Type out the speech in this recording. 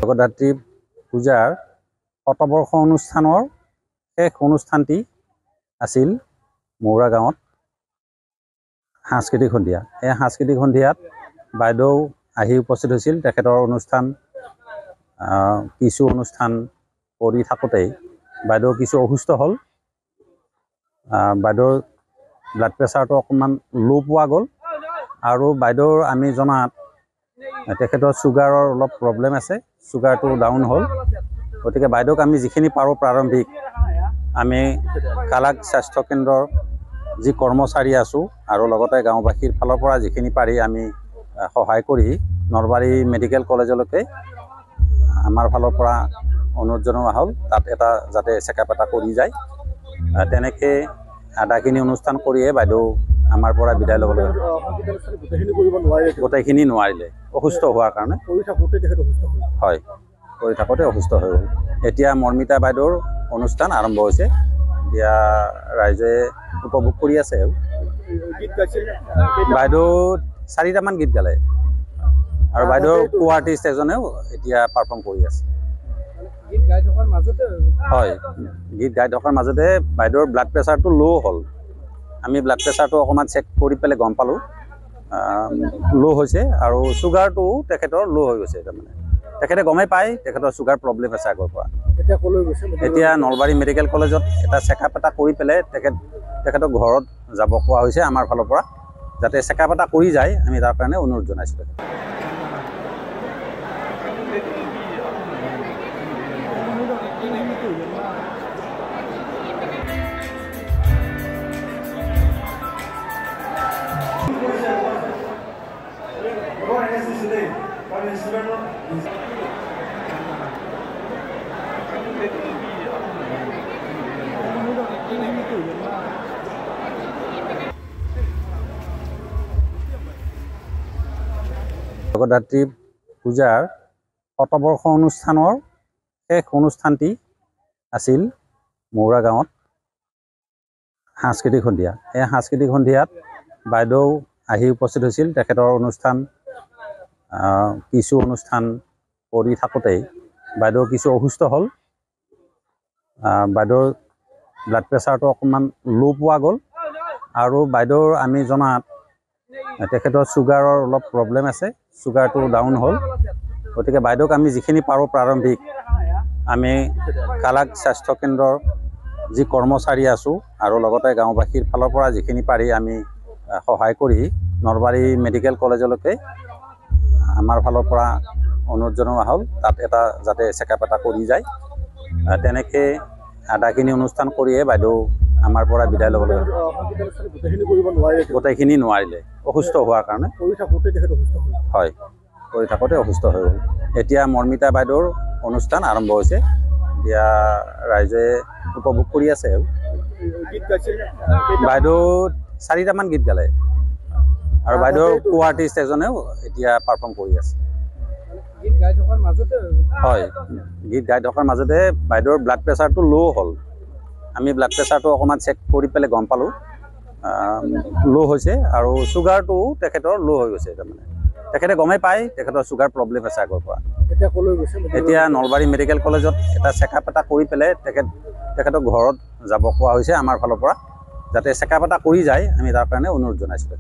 জগদ্ধাত্ৰী পূজাৰ শতবৰ্ষ অনুষ্ঠানৰ শেষ অনুষ্ঠানটি আছিল মৌৰা গাঁৱত সাংস্কৃতিক সন্ধিয়া। এই সাংস্কৃতিক সন্ধিয়াত বাইদেউ আহি উপস্থিত হৈছিল। তেখেতৰ অনুষ্ঠান কিছু অনুষ্ঠান কৰি থাকোঁতেই বাইদেউ কিছু অসুস্থ হ'ল। বাইদেউৰ ব্লাড প্ৰেছাৰটো অকণমান ল' পোৱা গ'ল আৰু বাইদেউৰ আমি জনাত তেখেতৰ ছুগাৰৰ অলপ প্ৰব্লেম আছে, ছুগাৰটো ডাউন হ'ল। গতিকে বাইদেউক আমি যিখিনি পাৰোঁ প্ৰাৰম্ভিক আমি কালাক স্বাস্থ্য কেন্দ্ৰৰ যি কৰ্মচাৰী আছোঁ আৰু লগতে গাঁওবাসীৰ ফালৰ পৰা যিখিনি পাৰি আমি সহায় কৰি নলবাৰী মেডিকেল কলেজলৈকে আমাৰ ফালৰ পৰা অনুৰোধ জনোৱা হ'ল, তাত এটা যাতে চেকআপ এটা কৰি যায়। তেনেকৈ আধাখিনি অনুষ্ঠান কৰিয়ে বাইদেউ আমাৰ পৰা বিদায় ল'ব লাগে। গোটেইখিনি নোৱাৰিলে অসুস্থ হোৱাৰ কাৰণে। হয়, কৰি থাকোঁতে অসুস্থ হৈ গ'ল। এতিয়া মৰ্মিতা বাইদেউৰ অনুষ্ঠান আৰম্ভ হৈছে। এতিয়া ৰাইজে উপভোগ কৰি আছে। বাইদেউ 4টামান গীত গালে আৰু বাইদেউৰ কো আৰ্টিষ্ট এজনেও এতিয়া পাৰফৰ্ম কৰি আছে। হয়, গীত গাই থকাৰ মাজতে বাইদেউৰ ব্লাড প্ৰেছাৰটো ল' হ'ল। আমি ব্লাড প্ৰেছাৰটো অকণমান চেক কৰি পেলাই গম পালোঁ ল' হৈছে আৰু ছুগাৰটো তেখেতৰ ল' হৈ গৈছে। তাৰমানে তেখেতে গমেই পায় তেখেতৰ ছুগাৰ প্ৰব্লেম আছে আগৰ পৰা। এতিয়া নলবাৰী মেডিকেল কলেজত এটা চেকআপ এটা কৰি পেলাই তেখেতক ঘৰত যাব কোৱা হৈছে আমাৰ ফালৰ পৰা, যাতে চেকআপ এটা কৰি যায় আমি তাৰ কাৰণে অনুৰোধ জনাইছোঁ। জগদ্ধাত্ৰী পূজাৰ শতবৰ্ষ অনুষ্ঠানৰ শেষ অনুষ্ঠানটি আছিল মৌৰা গাঁৱত সাংস্কৃতিক সন্ধিয়া। এই সাংস্কৃতিক সন্ধিয়াত বাইদেউ আহি উপস্থিত হৈছিল। তেখেতৰ অনুষ্ঠান কিছু অনুষ্ঠান কৰি থাকোঁতেই বাইদেউ কিছু অসুস্থ হ'ল। বাইদেউৰ ব্লাড প্ৰেছাৰটো অকণমান ল' পোৱা গ'ল আৰু বাইদেউৰ আমি জনাত তেখেতৰ ছুগাৰৰ অলপ প্ৰব্লেম আছে, ছুগাৰটো ডাউন হ'ল। গতিকে বাইদেউক আমি যিখিনি পাৰোঁ প্ৰাৰম্ভিক আমি কালাক স্বাস্থ্য কেন্দ্ৰৰ যি কৰ্মচাৰী আছোঁ আৰু লগতে গাঁওবাসীৰ ফালৰ পৰা যিখিনি পাৰি আমি সহায় কৰি নলবাৰী মেডিকেল কলেজলৈকে আমাৰ ফালৰ পৰা অনুৰোধ জনোৱা হ'ল, তাত এটা যাতে চেকআপ এটা কৰি যায়। তেনেকৈ আধাখিনি অনুষ্ঠান কৰিয়ে বাইদেউ আমাৰ পৰা বিদায় ল'ব লাগে। গোটেইখিনি নোৱাৰিলে অসুস্থ হোৱাৰ কাৰণে। হয়, কৰি থাকোঁতে অসুস্থ হৈ গ'ল। এতিয়া মৰ্মিতা বাইদেউৰ অনুষ্ঠান আৰম্ভ হৈছে। এতিয়া ৰাইজে উপভোগ কৰি আছে। বাইদেউ 4টামান গীত গালে আৰু বাইদেউৰ কো আৰ্টিষ্ট এজনেও এতিয়া পাৰফৰ্ম কৰি আছে। হয়, গীত গাই থকাৰ মাজতে বাইদেউৰ ব্লাড প্ৰেছাৰটো ল' হ'ল। আমি ব্লাড প্ৰেছাৰটো অকণমান চেক কৰি পেলাই গম পালোঁ ল' হৈছে আৰু ছুগাৰটো তেখেতৰ ল' হৈ গৈছে। তাৰমানে তেখেতে গমেই পায় তেখেতৰ ছুগাৰ প্ৰব্লেম আছে আগৰ পৰা। এতিয়া নলবাৰী মেডিকেল কলেজত এটা চেকআপ এটা কৰি পেলাই তেখেতক ঘৰত যাব কোৱা হৈছে আমাৰ ফালৰ পৰা, যাতে চেকআপ এটা কৰি যায় আমি তাৰ কাৰণে অনুৰোধ জনাইছোঁ।